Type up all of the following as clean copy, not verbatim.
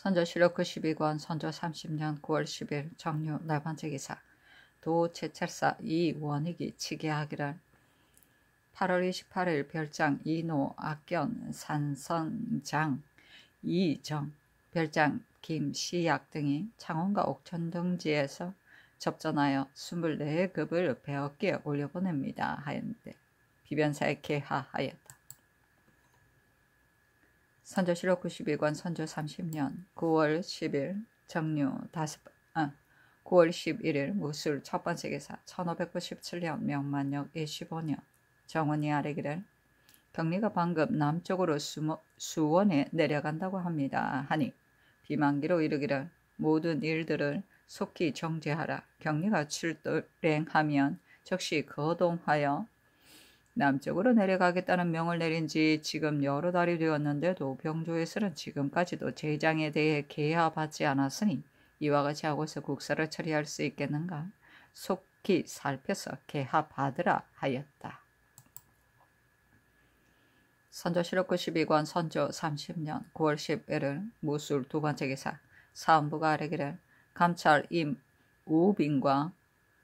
선조실록 92권 선조 30년 9월 10일 정류 네 번째 기사. 도제철사 이원익이 치계하기를 8월 28일 별장 이노 악견 산선장 이정 별장 김시약 등이 창원과 옥천 등지에서 접전하여 24급을 배어기에 올려보냅니다 하였는데 비변사에 개하하였다. 선조실록 92권 선조 30년 9월 10일 정류 9월 11일 무술 첫 번째 기사 1597년 명만역 25년 정원이 아뢰기를 경리가 방금 남쪽으로 수원에 내려간다고 합니다 하니 비만기로 이르기를 모든 일들을 속히 정제하라. 경리가 출동하면 즉시 거동하여 남쪽으로 내려가겠다는 명을 내린 지 지금 여러 달이 되었는데도 병조에서는 지금까지도 제장에 대해 계하받지 않았으니 이와 같이 하고서 국사를 처리할 수 있겠는가? 속히 살펴서 계하받으라 하였다. 선조실록 92권 선조 30년 9월 11일 무술 두 번째 기사 사헌부가 아뢰기를 감찰 임우빈과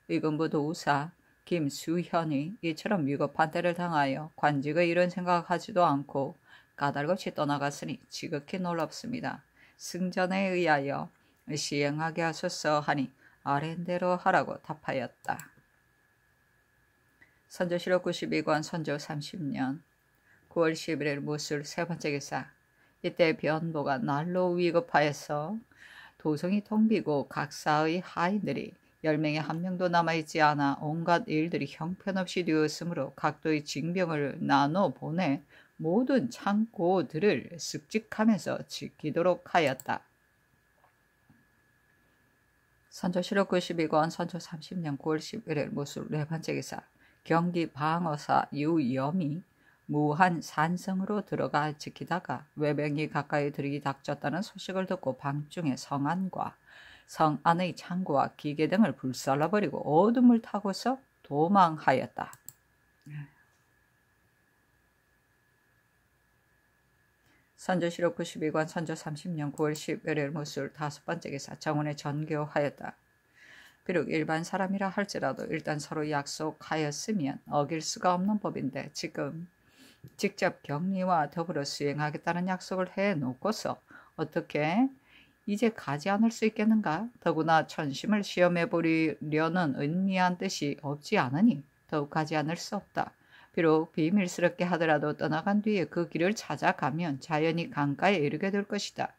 의금부 도우사 김수현이 이처럼 위급한 때를 당하여 관직의 이런 생각하지도 않고 까닭없이 떠나갔으니 지극히 놀랍습니다. 승전에 의하여 시행하게 하소서 하니 아랜대로 하라고 답하였다. 선조실록 92권 선조 30년 9월 11일 무술 세 번째 기사 이때 변보가 날로 위급하여서 도성이 텅비고 각사의 하인들이 10명에 1명도 남아있지 않아 온갖 일들이 형편없이 되었으므로 각도의 징병을 나눠 보내 모든 창고들을 습직하면서 지키도록 하였다. 선조실록 92권 선조 30년 9월 11일 무술 네 번째 기사 경기 방어사 유염이 무한 산성으로 들어가 지키다가 외병이 가까이 들이기 닥쳤다는 소식을 듣고 방중의 성 안과 성 안의 창고와 기계 등을 불살라버리고 어둠을 타고서 도망하였다. 선조실록 92권 선조 30년 9월 11일 무술 다섯 번째 기사 정원에 전교하였다. 비록 일반 사람이라 할지라도 일단 서로 약속하였으면 어길 수가 없는 법인데 지금 직접 경리와 더불어 수행하겠다는 약속을 해놓고서 어떻게 이제 가지 않을 수 있겠는가? 더구나 천심을 시험해 보려는 은미한 뜻이 없지 않으니 더욱 가지 않을 수 없다. 비록 비밀스럽게 하더라도 떠나간 뒤에 그 길을 찾아가면 자연히 강가에 이르게 될 것이다.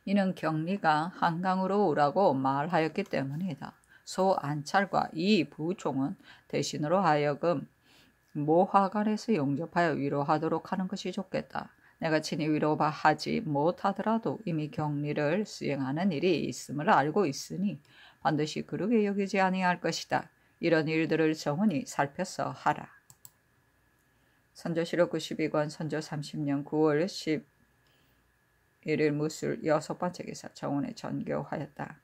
이는 경리가 한강으로 오라고 말하였기 때문이다. 소 안찰과 이 부총은 대신으로 하여금 모화관에서 용접하여 위로하도록 하는 것이 좋겠다. 내가 친히 위로하지 못하더라도 이미 경리를 수행하는 일이 있음을 알고 있으니 반드시 그르게 여기지 아니할 것이다. 이런 일들을 정원이 살펴서 하라. 선조실록 92권 선조 30년 9월 11일 무술 여섯 번째 기사 정원에 전교하였다.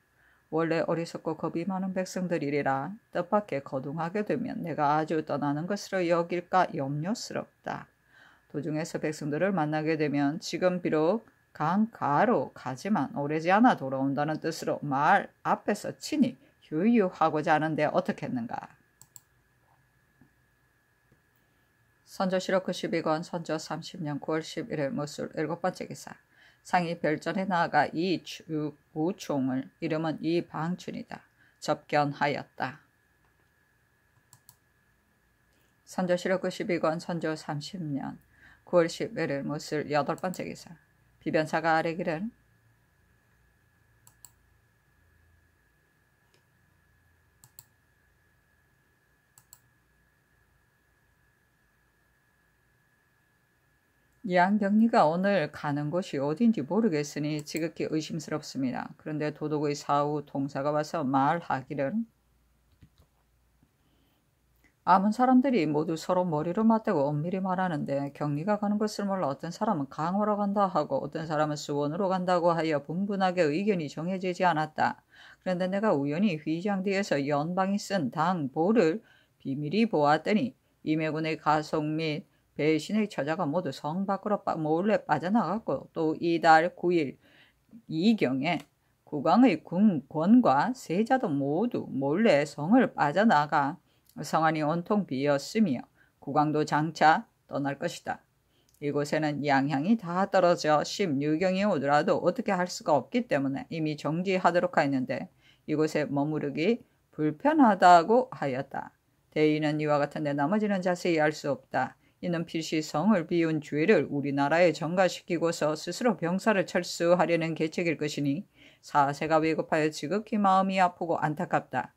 원래 어리석고 겁이 많은 백성들이라 뜻밖에 거둥하게 되면 내가 아주 떠나는 것으로 여길까 염려스럽다. 도중에서 백성들을 만나게 되면 지금 비록 강가로 가지만 오래지 않아 돌아온다는 뜻으로 말 앞에서 친히 휴유하고자 하는데 어떻겠는가. 선조실록 92권 선조 30년 9월 11일 무술 일곱 번째 기사 상이 별전에 나아가 이 부총을 이름은 이 방춘이다. 접견하였다. 선조실록 92권 선조 30년 9월 11일 무술 여덟 번째 기사 비변사가 아뢰기를 양경리가 오늘 가는 곳이 어딘지 모르겠으니 지극히 의심스럽습니다. 그런데 도독의 사후 동사가 와서 말하기를 아문 사람들이 모두 서로 머리를 맞대고 엄밀히 말하는데 경리가 가는 것을 몰라 어떤 사람은 강화로 간다 하고 어떤 사람은 수원으로 간다고 하여 분분하게 의견이 정해지지 않았다. 그런데 내가 우연히 휘장뒤에서 연방이 쓴 당보를 비밀히 보았더니 임해군의 가속 및 배신의 처자가 모두 성 밖으로 몰래 빠져나갔고 또 이달 9일 이경에 국왕의 군권과 세자도 모두 몰래 성을 빠져나가 성안이 온통 비었으며 국왕도 장차 떠날 것이다. 이곳에는 양향이 다 떨어져 16경이 오더라도 어떻게 할 수가 없기 때문에 이미 정지하도록 하였는데 이곳에 머무르기 불편하다고 하였다. 대의는 이와 같은데 나머지는 자세히 알 수 없다. 이는 필시 성을 비운 죄를 우리나라에 전가시키고서 스스로 병사를 철수하려는 계책일 것이니 사세가 위급하여 지극히 마음이 아프고 안타깝다.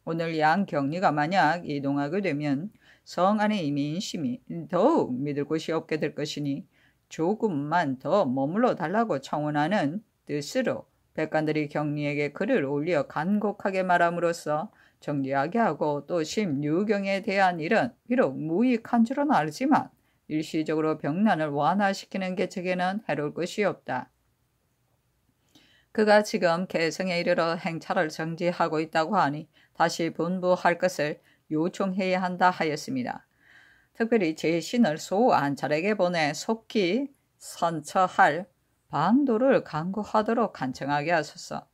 오늘 양경리가 만약 이동하게 되면 성 안의 민심이 더욱 믿을 곳이 없게 될 것이니 조금만 더 머물러 달라고 청원하는 뜻으로 백관들이 경리에게 글을 올려 간곡하게 말함으로써 정리하게 하고 또 16경에 대한 일은 비록 무익한 줄은 알지만 일시적으로 병난을 완화시키는 계책에는 해로울 것이 없다. 그가 지금 개성에 이르러 행차를 정지하고 있다고 하니 다시 분부할 것을 요청해야 한다 하였습니다. 특별히 제 신을 소안찰에게 보내 속히 선처할 방도를 강구하도록 간청하게 하소서.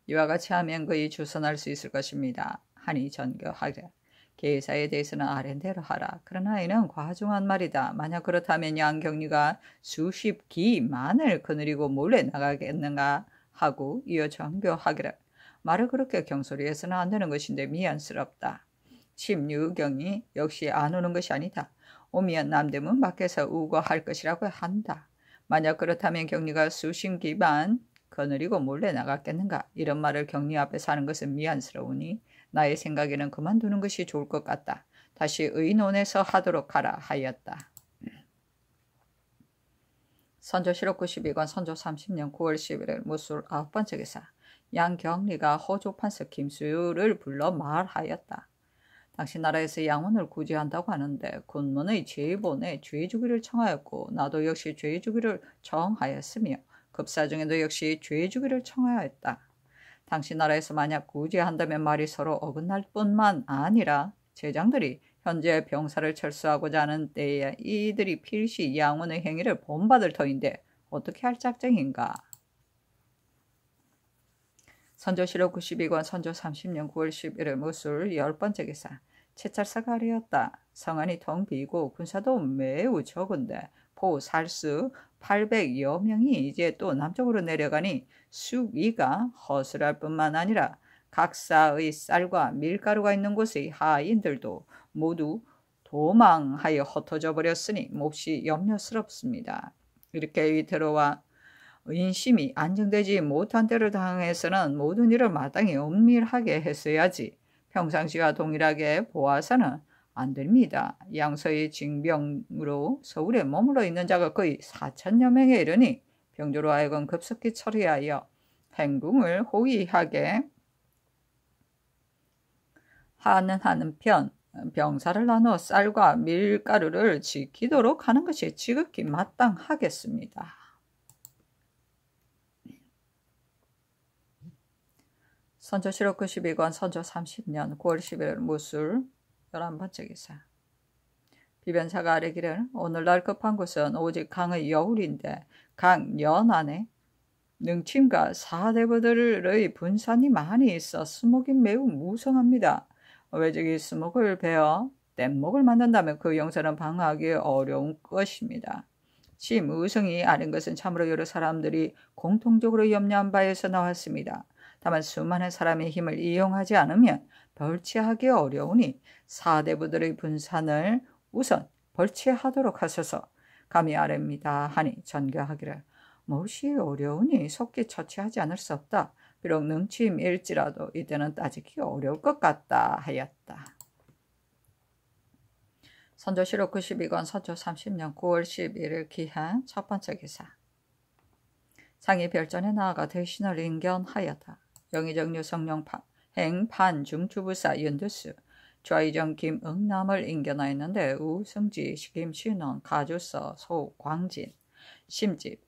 이와 같이 하면 그이 주선할 수 있을 것입니다. 하니 전교하되 계사에 대해서는 아랜대로 하라. 그러나 이는 과중한 말이다. 만약 그렇다면 양경리가 수십 기만을 거느리고 몰래 나가겠는가 하고 이어 전교하기를 말을 그렇게 경솔히해서는 안 되는 것인데 미안스럽다. 16경이 역시 안 오는 것이 아니다. 오면 남대문 밖에서 우거할 것이라고 한다. 만약 그렇다면 경리가 수십 기만 거느리고 몰래 나갔겠는가. 이런 말을 경리 앞에서 하는 것은 미안스러우니 나의 생각에는 그만두는 것이 좋을 것 같다. 다시 의논해서 하도록 하라 하였다. 선조실록 92권 선조 30년 9월 11일 무술 9번째 기사. 양경리가 호조판서 김수유를 불러 말하였다. 당신 나라에서 양원을 구제한다고 하는데 군문의 제본에 죄주기를 청하였고 나도 역시 죄주기를 청하였으며 급사 중에도 역시 죄주기를 청하였다. 당신 나라에서 만약 구제한다면 말이 서로 어긋날 뿐만 아니라 제장들이 현재 병사를 철수하고자 하는 때에 이들이 필시 양원의 행위를 본받을 터인데 어떻게 할 작정인가. 선조실록 92권 선조 30년 9월 11일 무술 10번째 기사. 채찰사가 아뢰었다. 성안이 텅 비고 군사도 매우 적은데 포살수 800여 명이 이제 또 남쪽으로 내려가니 수위가 허술할 뿐만 아니라 각사의 쌀과 밀가루가 있는 곳의 하인들도 모두 도망하여 흩어져 버렸으니 몹시 염려스럽습니다. 이렇게 위태로와 인심이 안정되지 못한 때를 당해서는 모든 일을 마땅히 엄밀하게 했어야지 평상시와 동일하게 보아서는 안 됩니다. 양서의 징병으로 서울에 머물러 있는 자가 거의 4천여 명에 이르니 병조로 하여금 급속히 처리하여 행궁을 호위하게 하는 한편 병사를 나누어 쌀과 밀가루를 지키도록 하는 것이 지극히 마땅하겠습니다. 선조실록 92권 선조 30년 9월 11일 무술 11번째 기사. 비변사가 아뢰기를 오늘날 급한 곳은 오직 강의 여울인데 강 연안에 능침과 사대부들의 분산이 많이 있어 수목이 매우 무성합니다. 외적이 수목을 베어 뗏목을 만든다면 그 용사는 방어하기 어려운 것입니다. 심의성이 아는 것은 참으로 여러 사람들이 공통적으로 염려한 바에서 나왔습니다. 다만 수많은 사람의 힘을 이용하지 않으면 벌치하기 어려우니 사대부들의 분산을 우선 벌치하도록 하셔서 감히 아뢰입니다 하니 전교하기를 몹시 어려우니 속히 처치하지 않을 수 없다. 비록 능침일지라도 이때는 따지기 어려울 것 같다 하였다. 선조실록 92권 선조 30년 9월 11일 기한 첫 번째 기사. 상이 별전에 나아가 대신을 인견하였다. 영의정 유성룡 행판 중추부사 윤두수 좌의정 김응남을 인견하였는데 우승지 김신원 가주서 소광진 심집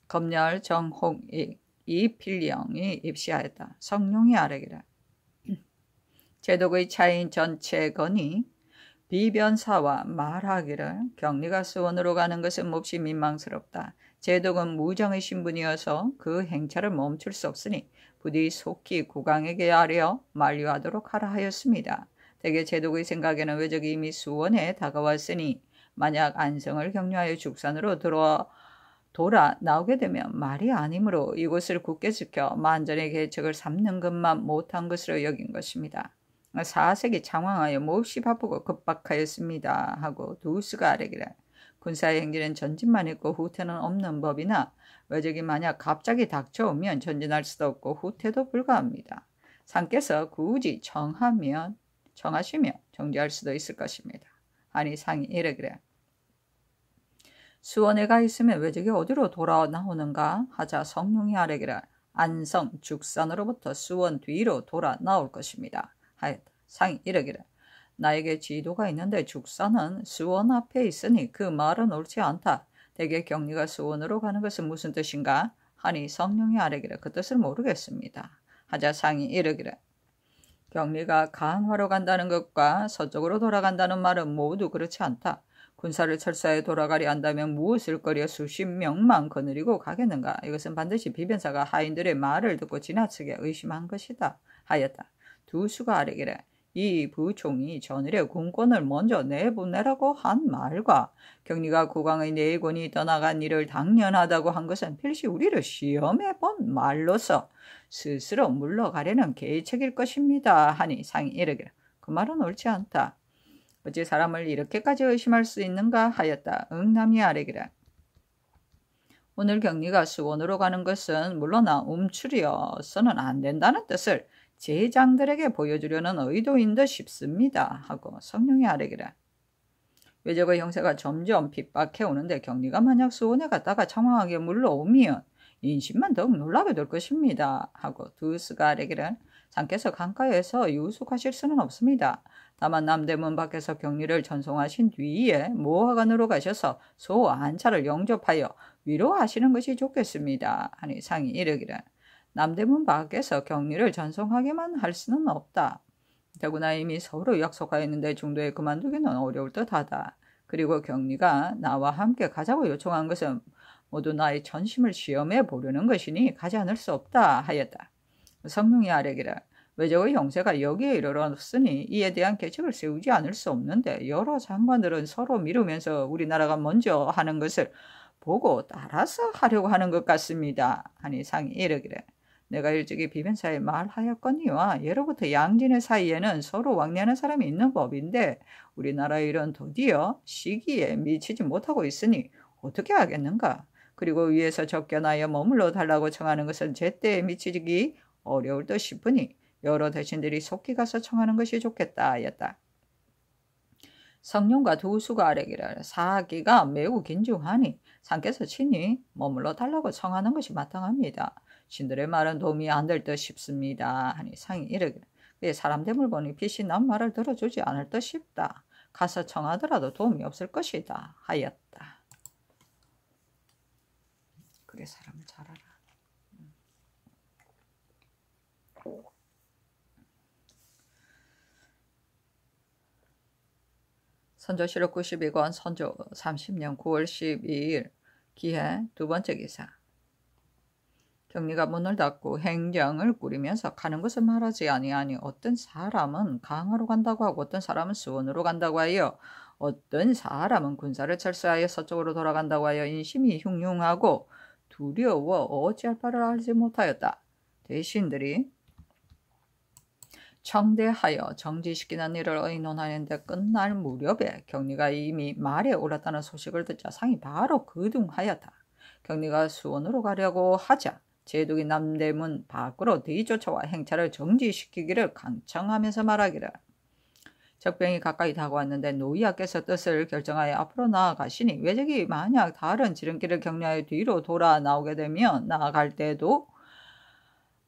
검열 정홍익 이필령이 입시하였다. 성룡이 아뢰기를 제독의 차인 전체건이 비변사와 말하기를 경리가 수원으로 가는 것은 몹시 민망스럽다. 제독은 무정의 신분이어서 그 행차를 멈출 수 없으니 부디 속히 국왕에게 아뢰어 만류하도록 하라 하였습니다. 대개 제독의 생각에는 왜적이 이미 수원에 다가왔으니 만약 안성을 격려하여 죽산으로 돌아 나오게 되면 말이 아니므로 이곳을 굳게 지켜 만전의 계책을 삼는 것만 못한 것으로 여긴 것입니다. 사색이 장황하여 몹시 바쁘고 급박하였습니다. 하고 두수가 아뢰기를 군사의 행진은 전진만 있고 후퇴는 없는 법이나 왜적이 만약 갑자기 닥쳐오면 전진할 수도 없고 후퇴도 불가합니다. 상께서 굳이 청하시면 정지할 수도 있을 것입니다. 하니 상이 이르기를 수원에 가 있으면 왜적이 어디로 돌아 나오는가 하자 성룡이 아뢰기를 안성 죽산으로부터 수원 뒤로 돌아 나올 것입니다. 하였다. 상이 이르기를 나에게 지도가 있는데 죽산은 수원 앞에 있으니 그 말은 옳지 않다. 대개 격리가 수원으로 가는 것은 무슨 뜻인가? 하니 성룡이 아뢰기를 그 뜻을 모르겠습니다. 하자 상이 이르기를 격리가 강화로 간다는 것과 서쪽으로 돌아간다는 말은 모두 그렇지 않다. 군사를 철사에 돌아가려 한다면 무엇을 꺼려 수십 명만 거느리고 가겠는가? 이것은 반드시 비변사가 하인들의 말을 듣고 지나치게 의심한 것이다. 하였다. 두수가 아뢰기를 이 부총이 전일에 군권을 먼저 내보내라고 한 말과 격리가 국왕의 내권이 떠나간 일을 당연하다고 한 것은 필시 우리를 시험해 본 말로서 스스로 물러가려는 계책일 것입니다. 하니 상이 이르기를 그 말은 옳지 않다. 어찌 사람을 이렇게까지 의심할 수 있는가 하였다. 응남이 아뢰기를 오늘 격리가 수원으로 가는 것은 물러나 움츠려서는 안 된다는 뜻을 제장들에게 보여주려는 의도인 듯 싶습니다. 하고 성룡이 아뢰기를 왜적의 형세가 점점 핍박해 오는데 격리가 만약 수원에 갔다가 청황하게 물러오면 인심만 더욱 놀라게 될 것입니다. 하고 두스가 아뢰기를 상께서 강가에서 유숙하실 수는 없습니다. 다만 남대문 밖에서 격리를 전송하신 뒤에 모화관으로 가셔서 소 안차를 영접하여 위로하시는 것이 좋겠습니다. 하니 상이 이르기를 남대문 밖에서 격리를 전송하게만 할 수는 없다. 더구나 이미 서로 약속하였는데 중도에 그만두기는 어려울 듯하다. 그리고 격리가 나와 함께 가자고 요청한 것은 모두 나의 전심을 시험해 보려는 것이니 가지 않을 수 없다 하였다. 성룡이 아뢰기를 왜적의 형세가 여기에 이르렀으니 이에 대한 계책을 세우지 않을 수 없는데 여러 장관들은 서로 미루면서 우리나라가 먼저 하는 것을 보고 따라서 하려고 하는 것 같습니다. 하니 상이 이르기를 내가 일찍이 비변사에 말하였거니와 예로부터 양진의 사이에는 서로 왕래하는 사람이 있는 법인데 우리나라의 일은 드디어 시기에 미치지 못하고 있으니 어떻게 하겠는가? 그리고 위에서 접견하여 머물러 달라고 청하는 것은 제때에 미치기 어려울 듯 싶으니 여러 대신들이 속히 가서 청하는 것이 좋겠다 하였다. 성룡과 두수가 아뢰기를 사기가 매우 긴중하니 상께서 친히 머물러 달라고 청하는 것이 마땅합니다. 신들의 말은 도움이 안 될 듯 싶습니다. 하니 상이 이르기를 사람 됨을 보니 빛이 난 말을 들어주지 않을 듯 싶다. 가서 청하더라도 도움이 없을 것이다 하였다. 그래 사람을 잘 알아. 선조실록 92권 선조 30년 9월 12일 기해 두 번째 기사 격리가 문을 닫고 행정을 꾸리면서 가는 것을 말하지 아니하니 어떤 사람은 강화로 간다고 하고 어떤 사람은 수원으로 간다고 하여 어떤 사람은 군사를 철수하여 서쪽으로 돌아간다고 하여 인심이 흉흉하고 두려워 어찌할 바를 알지 못하였다. 대신들이 청대하여 정지시키는 일을 의논하는데 끝날 무렵에 격리가 이미 말에 올랐다는 소식을 듣자 상이 바로 그둥하였다. 격리가 수원으로 가려고 하자 제독이 남대문 밖으로 뒤쫓아와 행차를 정지시키기를 강청하면서 말하기를 적병이 가까이 다가왔는데 노이아께서 뜻을 결정하여 앞으로 나아가시니 왜적이 만약 다른 지름길을 격리하여 뒤로 돌아 나오게 되면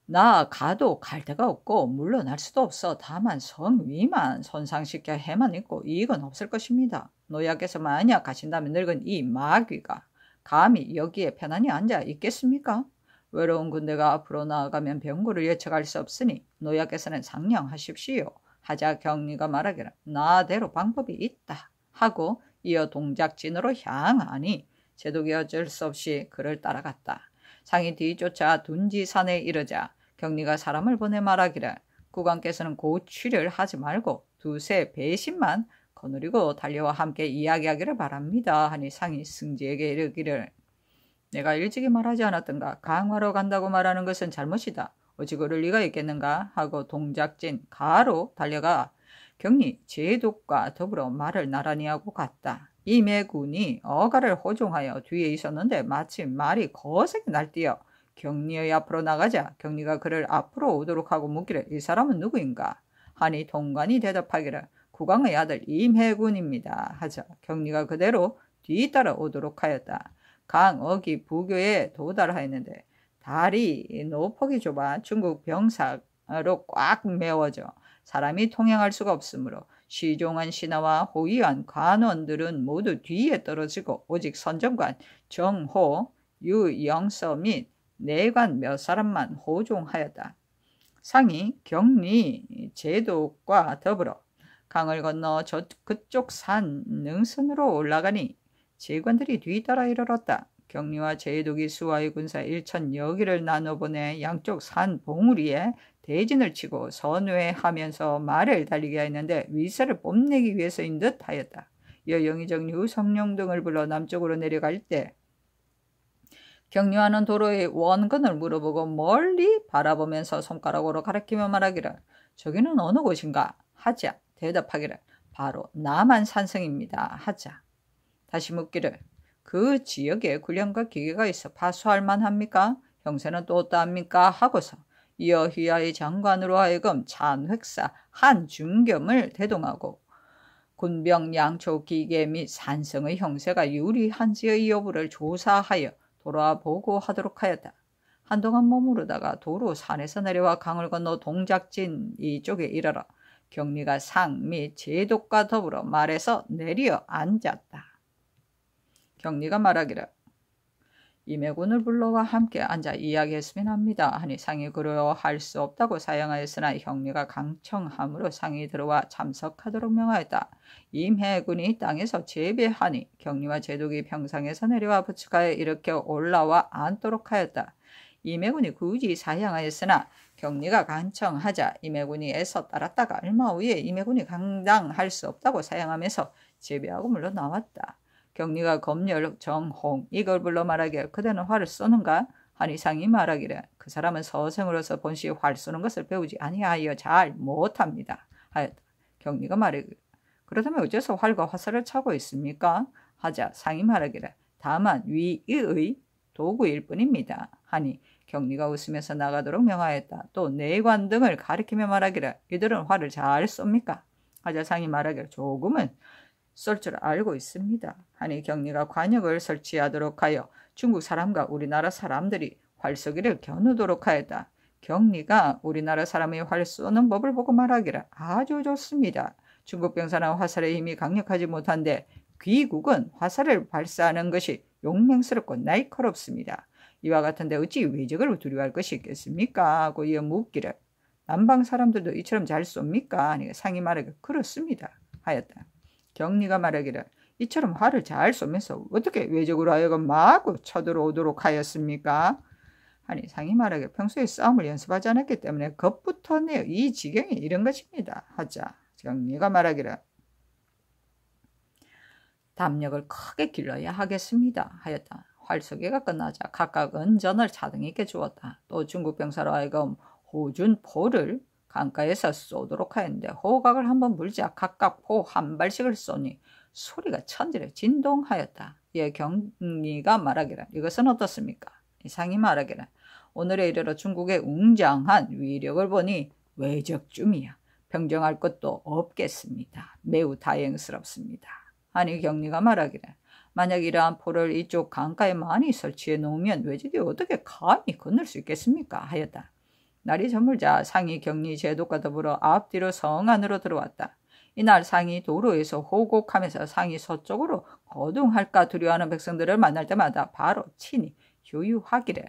나아가도 갈 데가 없고 물러날 수도 없어 다만 성 위만 손상시켜 해만 있고 이익은 없을 것입니다. 노이아께서 만약 가신다면 늙은 이 마귀가 감히 여기에 편안히 앉아 있겠습니까? 외로운 군대가 앞으로 나아가면 병고를 예측할 수 없으니 노이아께서는 상령하십시오. 하자 격리가 말하기를 나대로 방법이 있다 하고 이어 동작진으로 향하니 제독이 어쩔 수 없이 그를 따라갔다. 상이 뒤쫓아 둔지산에 이르자 경리가 사람을 보내 말하기를 국왕께서는 고취를 하지 말고 두세 배신만 거느리고 달려와 함께 이야기하기를 바랍니다 하니 상이 승지에게 이르기를 내가 일찍이 말하지 않았던가. 강화로 간다고 말하는 것은 잘못이다. 어찌 그럴 리가 있겠는가 하고 동작진 가로 달려가 경리 제독과 더불어 말을 나란히 하고 갔다. 임해군이 어가를 호종하여 뒤에 있었는데 마침 말이 거세게 날뛰어 경리의 앞으로 나가자 경리가 그를 앞으로 오도록 하고 묻기를 이 사람은 누구인가 하니 동관이 대답하기를 국왕의 아들 임해군입니다 하자 경리가 그대로 뒤따라 오도록 하였다. 강억이 부교에 도달하였는데 다리 노폭이 좁아 중국 병사로 꽉 메워져 사람이 통행할 수가 없으므로 시종한 신하와 호위한 관원들은 모두 뒤에 떨어지고 오직 선정관 정호, 유영서 및 내관 몇 사람만 호종하였다. 상이 경리 제독과 더불어 강을 건너 그쪽 산 능선으로 올라가니 제관들이 뒤따라 이르렀다. 경리와 제독이 수하의 군사 1,000여 기를 나눠보내 양쪽 산 봉우리에 대진을 치고 선회하면서 말을 달리게 하였는데 위세를 뽐내기 위해서인 듯 하였다. 이어 영의정류 성령 등을 불러 남쪽으로 내려갈 때 경리와는 도로의 원근을 물어보고 멀리 바라보면서 손가락으로 가리키며 말하기를 저기는 어느 곳인가 하자 대답하기를 바로 남한산성입니다 하자 다시 묻기를 그 지역에 군량과 기계가 있어 파수할 만합니까? 형세는 또 어떠합니까? 하고서 이어 휘하의 장관으로 하여금 찬획사 한중겸을 대동하고 군병 양초 기계 및 산성의 형세가 유리한지의 여부를 조사하여 돌아와 보고하도록 하였다. 한동안 머무르다가 도로 산에서 내려와 강을 건너 동작진 이쪽에 이르러 경리가 상 및 제독과 더불어 말에서 내려 앉았다. 경리가 말하기를 임해군을 불러와 함께 앉아 이야기했으면 합니다 하니 상이 그러할 수 없다고 사양하였으나 경리가 강청함으로 상이 들어와 참석하도록 명하였다. 임해군이 땅에서 재배하니 경리와 제독이 평상에서 내려와 부축하여 일으켜 올라와 앉도록 하였다. 임해군이 굳이 사양하였으나 경리가 간청하자 임해군이 애써 따랐다가 얼마 후에 임해군이 감당할 수 없다고 사양하면서 재배하고 물러나왔다. 경리가 검열 정홍 이걸 불러 말하기를 그대는 활을 쏘는가? 하니 상이 말하기를 그 사람은 서생으로서 본시 활 쏘는 것을 배우지 아니하여 잘 못합니다 하였다. 경리가 말하기를 그렇다면 어째서 활과 화살을 차고 있습니까? 하자 상이 말하기를 다만 위의 도구일 뿐입니다 하니 경리가 웃으면서 나가도록 명하였다. 또 내관 등을 가리키며 말하기를 이들은 활을 잘 쏩니까? 하자 상이 말하기를 조금은 쏠 줄 알고 있습니다 하니 경리가 관역을 설치하도록 하여 중국 사람과 우리나라 사람들이 활 쏘기를 겨누도록 하였다. 경리가 우리나라 사람의 활 쏘는 법을 보고 말하기를 아주 좋습니다. 중국 병사는 화살의 힘이 강력하지 못한데 귀국은 화살을 발사하는 것이 용맹스럽고 날카롭습니다. 이와 같은데 어찌 외적을 두려워할 것이 있겠습니까? 하고 이어 묻기를 남방 사람들도 이처럼 잘 쏩니까? 하니 상이 말하기를 그렇습니다 하였다. 경리가 말하기를 이처럼 활을 잘 쏘면서 어떻게 외적으로 하여금 마구 쳐들어오도록 하였습니까? 하니 상이 말하기를 평소에 싸움을 연습하지 않았기 때문에 겁부터 내어 이 지경에 이른 것입니다 하자 경리가 말하기를 담력을 크게 길러야 하겠습니다 하였다. 활쏘기가 끝나자 각각 은전을 차등있게 주었다. 또 중국 병사로 하여금 호준포를 강가에서 쏘도록 하였는데 호각을 한번 물자 각각 포 한 발씩을 쏘니 소리가 천지를 진동하였다. 이에 경리가 말하기를 이것은 어떻습니까? 상이 말하기를 오늘에 이르러 중국의 웅장한 위력을 보니 외적중이야 평정할 것도 없겠습니다. 매우 다행스럽습니다. 하니 경리가 말하기를 만약 이러한 포를 이쪽 강가에 많이 설치해 놓으면 외적이 어떻게 감히 건널 수 있겠습니까? 하였다. 날이 저물자 상이 경리 제독과 더불어 앞뒤로 성 안으로 들어왔다. 이날 상이 도로에서 호곡하면서 상이 서쪽으로 거둥할까 두려워하는 백성들을 만날 때마다 바로 친히 휴유하기를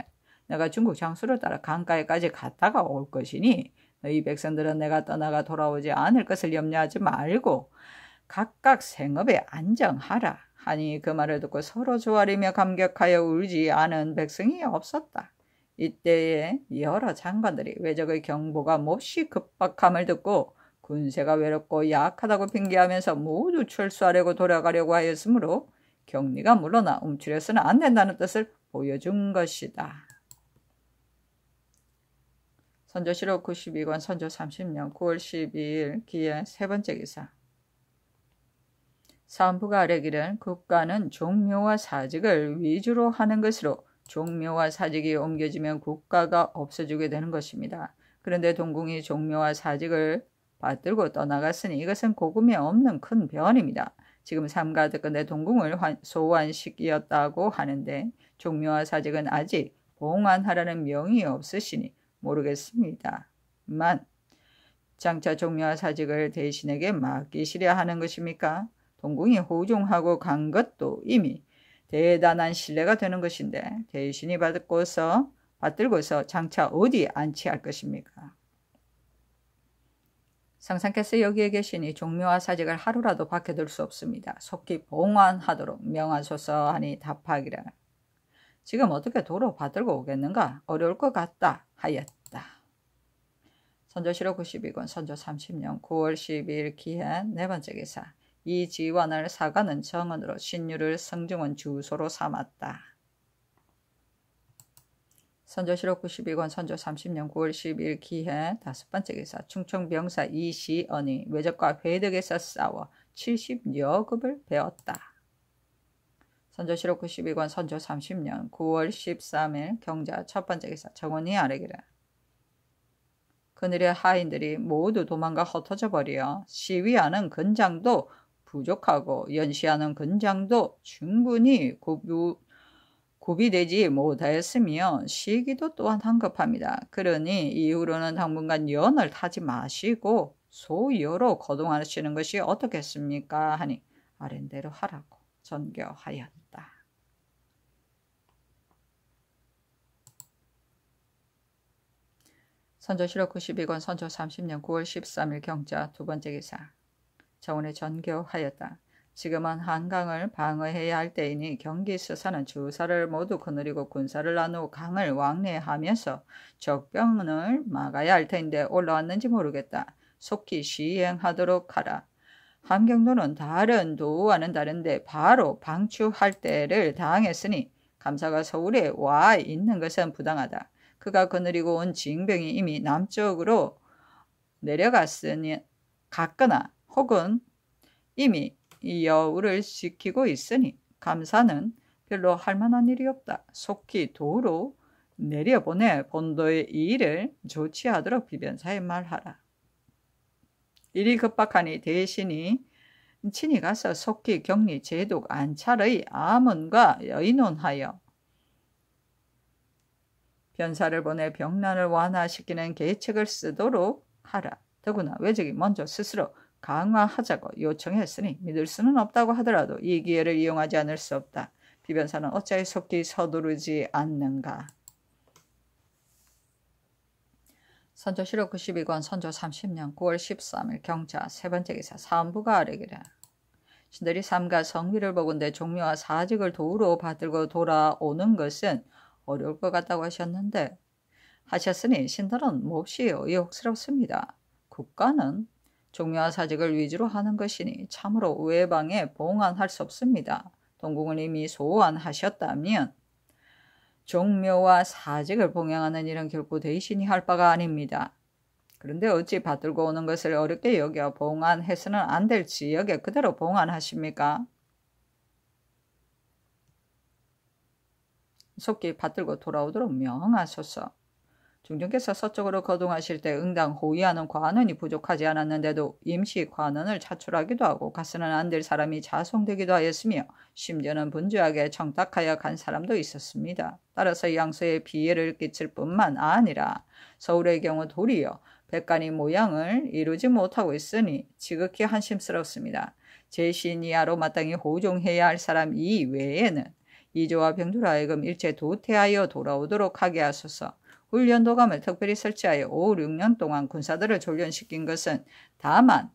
내가 중국 장수를 따라 강가에까지 갔다가 올 것이니 너희 백성들은 내가 떠나가 돌아오지 않을 것을 염려하지 말고 각각 생업에 안정하라 하니 그 말을 듣고 서로 조아리며 감격하여 울지 않은 백성이 없었다. 이때에 여러 장관들이 왜적의 경보가 몹시 급박함을 듣고 군세가 외롭고 약하다고 핑계하면서 모두 철수하려고 돌아가려고 하였으므로 격리가 물러나 움츠려서는 안 된다는 뜻을 보여준 것이다. 선조실록 92권 선조 30년 9월 12일 기의 세 번째 기사. 사헌부가 아뢰기를 국가는 종묘와 사직을 위주로 하는 것으로 종묘와 사직이 옮겨지면 국가가 없어지게 되는 것입니다. 그런데 동궁이 종묘와 사직을 받들고 떠나갔으니 이것은 고금이 없는 큰 변입니다. 지금 삼가 듣건대 동궁을 소환시키었다고 하는데 종묘와 사직은 아직 봉안하라는 명이 없으시니 모르겠습니다만 장차 종묘와 사직을 대신에게 맡기시려 하는 것입니까? 동궁이 호종하고 간 것도 이미 대단한 신뢰가 되는 것인데 대신이 받들고서 장차 어디 안치할 것입니까? 상상께서 여기에 계시니 종묘와 사직을 하루라도 박혀둘 수 없습니다. 속히 봉환하도록 명하소서 하니 답하기를 지금 어떻게 도로 받들고 오겠는가? 어려울 것 같다 하였다. 선조실록 92권 선조 30년 9월 12일 기해 네 번째 기사. 이 지원을 사가는 정언으로 신유를 성중원 주소로 삼았다. 선조실록 92권 선조 30년 9월 12일 기해 다섯 번째 기사. 충청병사 이시언이 외적과 회덕에서 싸워 70여 급을 배웠다. 선조실록 92권 선조 30년 9월 13일 경자 첫 번째 기사. 정원이 아뢰기를 그늘의 하인들이 모두 도망가 흩어져 버려 시위하는 근장도 부족하고 연시하는 근장도 충분히 구비되지 못하였으며 시기도 또한 한급합니다. 그러니 이후로는 당분간 연을 타지 마시고 소여로 거동하시는 것이 어떻겠습니까? 하니 아랜대로 하라고 전교하였다. 선조실록 92권 선조 30년 9월 13일 경자 두 번째 기사. 정원에 전교하였다. 지금은 한강을 방어해야 할 때이니 경기 수사는 주사를 모두 거느리고 군사를 나누어 강을 왕래하면서 적병을 막아야 할 텐데 올라왔는지 모르겠다. 속히 시행하도록 하라. 함경도는 다른 도와는 다른데 바로 방추할 때를 당했으니 감사가 서울에 와 있는 것은 부당하다. 그가 거느리고 온 징병이 이미 남쪽으로 갔거나 혹은 이미 여우를 지키고 있으니 감사는 별로 할 만한 일이 없다. 속히 도로 내려보내 본도의 일을 조치하도록 비변사에 말하라. 일이 급박하니 대신이 친히 가서 속히 격리 제독 안찰의 암언과 의논하여 변사를 보내 병난을 완화시키는 계책을 쓰도록 하라. 더구나 외적이 먼저 스스로 강화하자고 요청했으니 믿을 수는 없다고 하더라도 이 기회를 이용하지 않을 수 없다. 비변사는 어찌하여 속히 서두르지 않는가. 선조실록 92권 선조 30년 9월 13일 경자 세 번째 기사. 사헌부가 아뢰기를 신들이 삼가 성비를 보건대 종묘와 사직을 도로 받들고 돌아오는 것은 어려울 것 같다고 하셨으니 신들은 몹시 의혹스럽습니다. 국가는 종묘와 사직을 위주로 하는 것이니 참으로 외방에 봉안할 수 없습니다. 동궁은 이미 소환하셨다면 종묘와 사직을 봉양하는 일은 결코 대신이 할 바가 아닙니다. 그런데 어찌 받들고 오는 것을 어렵게 여겨 봉안해서는 안 될 지역에 그대로 봉안하십니까? 속히 받들고 돌아오도록 명하소서. 중전께서 서쪽으로 거동하실 때 응당 호위하는 관원이 부족하지 않았는데도 임시 관원을 차출하기도 하고 가서는 안 될 사람이 자송되기도 하였으며 심지어는 분주하게 청탁하여 간 사람도 있었습니다. 따라서 양서에 피해를 끼칠 뿐만 아니라 서울의 경우 도리어 백간이 모양을 이루지 못하고 있으니 지극히 한심스럽습니다. 제신이하로 마땅히 호종해야 할 사람 이외에는 이조와 병주로 하여금 일체 도태하여 돌아오도록 하게 하소서. 훈련도감을 특별히 설치하여 5, 6년 동안 군사들을 훈련시킨 것은 다만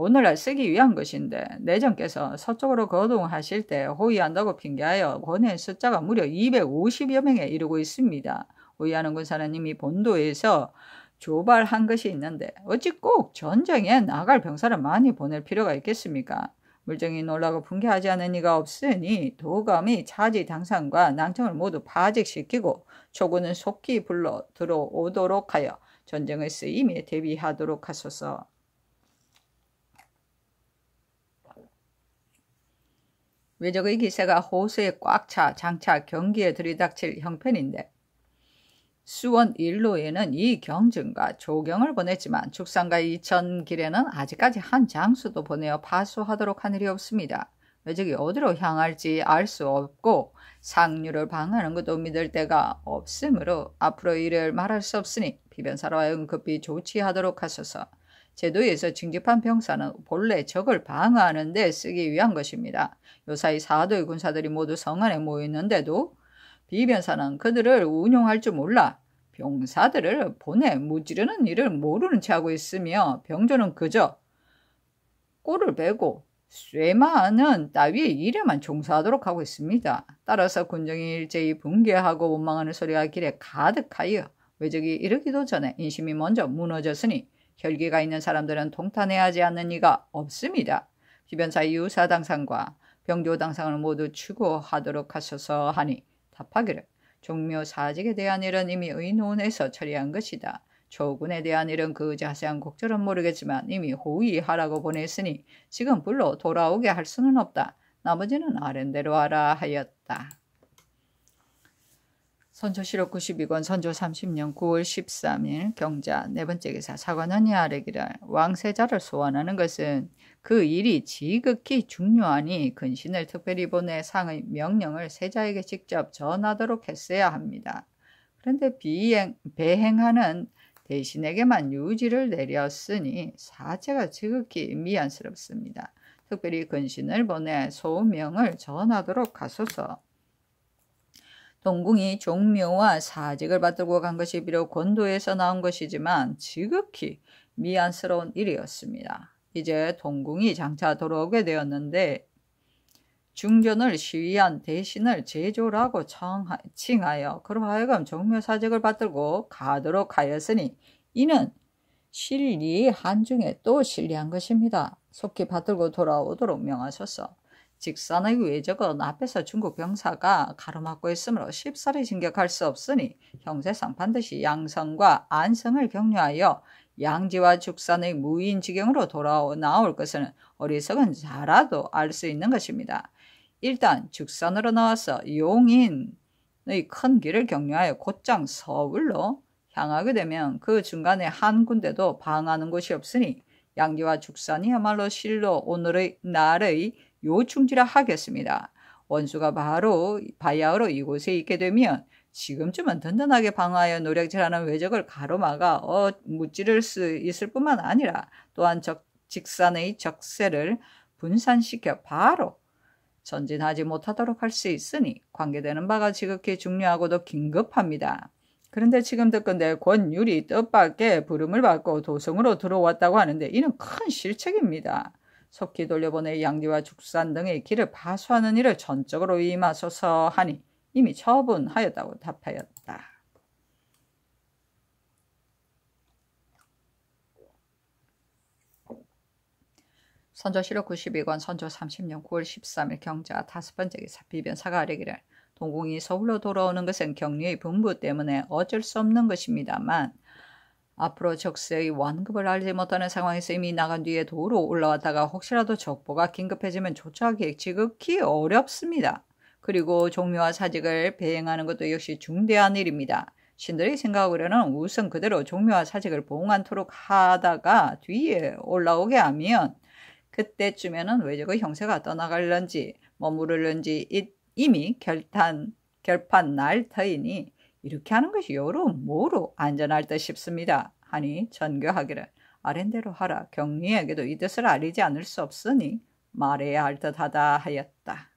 오늘날 쓰기 위한 것인데 내정께서 서쪽으로 거동하실 때 호위한다고 핑계하여 권의 숫자가 무려 250여 명에 이르고 있습니다. 호위하는 군사는 이미 본도에서 조발한 것이 있는데 어찌 꼭 전쟁에 나갈 병사를 많이 보낼 필요가 있겠습니까? 물정이 놀라고 분개하지 않은 이가 없으니 도감이 차지 당상과 낭청을 모두 파직시키고 초군은 속히 불러 들어오도록 하여 전쟁의 쓰임에 대비하도록 하소서. 외적의 기세가 호수에 꽉 차 장차 경기에 들이닥칠 형편인데 수원 일로에는 이 경증과 조경을 보냈지만 죽산과 이천 길에는 아직까지 한 장수도 보내어 파수하도록 한 일이 없습니다. 외적이 어디로 향할지 알 수 없고 상류를 방하는 것도 믿을 데가 없으므로 앞으로 이를 말할 수 없으니 비변사로 하여금 급히 조치하도록 하소서. 제도에서 징집한 병사는 본래 적을 방어하는 데 쓰기 위한 것입니다. 요사이 사도의 군사들이 모두 성 안에 모였는데도 비변사는 그들을 운용할 줄 몰라 병사들을 보내 무찌르는 일을 모르는 채 하고 있으며 병조는 그저 꼴을 베고 쇠마는 따위의 일에만 종사하도록 하고 있습니다. 따라서 군정이 일제히 붕괴하고 원망하는 소리가 길에 가득하여 외적이 이르기도 전에 인심이 먼저 무너졌으니 혈기가 있는 사람들은 통탄해야 하지 않는 이가 없습니다. 비변사 유사당상과 병조당상을 모두 추구하도록 하소서 하니 답하기를 종묘 사직에 대한 일은 이미 의논해서 처리한 것이다. 조군에 대한 일은 그 자세한 곡절은 모르겠지만 이미 호위하라고 보냈으니 지금 불러 돌아오게 할 수는 없다. 나머지는 아랜대로 하라 하였다. 선조실록 92권 선조 30년 9월 13일 경자 네 번째 기사 사관원이 아뢰기를 왕세자를 소환하는 것은 그 일이 지극히 중요하니 근신을 특별히 보내 상의 명령을 세자에게 직접 전하도록 했어야 합니다. 그런데 배행하는 대신에게만 유지를 내렸으니 사체가 지극히 미안스럽습니다. 특별히 근신을 보내 소명을 전하도록 하소서. 동궁이 종묘와 사직을 받들고 간 것이 비록 권도에서 나온 것이지만 지극히 미안스러운 일이었습니다. 이제 동궁이 장차 돌아오게 되었는데 중전을 시위한 대신을 제조라고 칭하여 그로 하여금 종묘사직을 받들고 가도록 하였으니 이는 실리 한중에 또 실리한 것입니다. 속히 받들고 돌아오도록 명하소서. 직산의 외적은 앞에서 중국 병사가 가로막고 있으므로 쉽사리 진격할 수 없으니 형세상 반드시 양성과 안성을 격려하여 양지와 죽산의 무인지경으로 나올 것은 어리석은 자라도 알 수 있는 것입니다. 일단 죽산으로 나와서 용인의 큰 길을 격려하여 곧장 서울로 향하게 되면 그 중간에 한 군데도 방하는 곳이 없으니 양지와 죽산이야말로 실로 오늘의 날의 요충지라 하겠습니다. 원수가 바로 바야흐로 이곳에 있게 되면 지금쯤은 든든하게 방어하여 노력질하는 외적을 가로막아 무찌를 수 있을 뿐만 아니라 또한 직산의 적세를 분산시켜 바로 전진하지 못하도록 할 수 있으니 관계되는 바가 지극히 중요하고도 긴급합니다. 그런데 지금 듣건대 권율이 뜻밖의 부름을 받고 도성으로 들어왔다고 하는데 이는 큰 실책입니다. 속히 돌려보내 양지와 죽산 등의 길을 파수하는 일을 전적으로 임하소서 하니 이미 처분하였다고 답하였다. 선조실록 92권 선조 30년 9월 13일 경자 다섯 번째 기사 비변사가 아뢰기를 동궁이 서울로 돌아오는 것은 격리의 분부 때문에 어쩔 수 없는 것입니다만 앞으로 적세의 완급을 알지 못하는 상황에서 이미 나간 뒤에 도로 올라왔다가 혹시라도 적보가 긴급해지면 조처하기 지극히 어렵습니다. 그리고 종묘와 사직을 배행하는 것도 역시 중대한 일입니다. 신들이 생각하기로는 우선 그대로 종묘와 사직을 봉안토록 하다가 뒤에 올라오게 하면 그때쯤에는 외적의 형세가 떠나갈런지 머무를런지 이미 결판 날 터이니 이렇게 하는 것이 여러모로 안전할 듯 싶습니다. 하니 전교하기를 아랜대로 하라. 경리에게도 이 뜻을 알리지 않을 수 없으니 말해야 할 듯하다 하였다.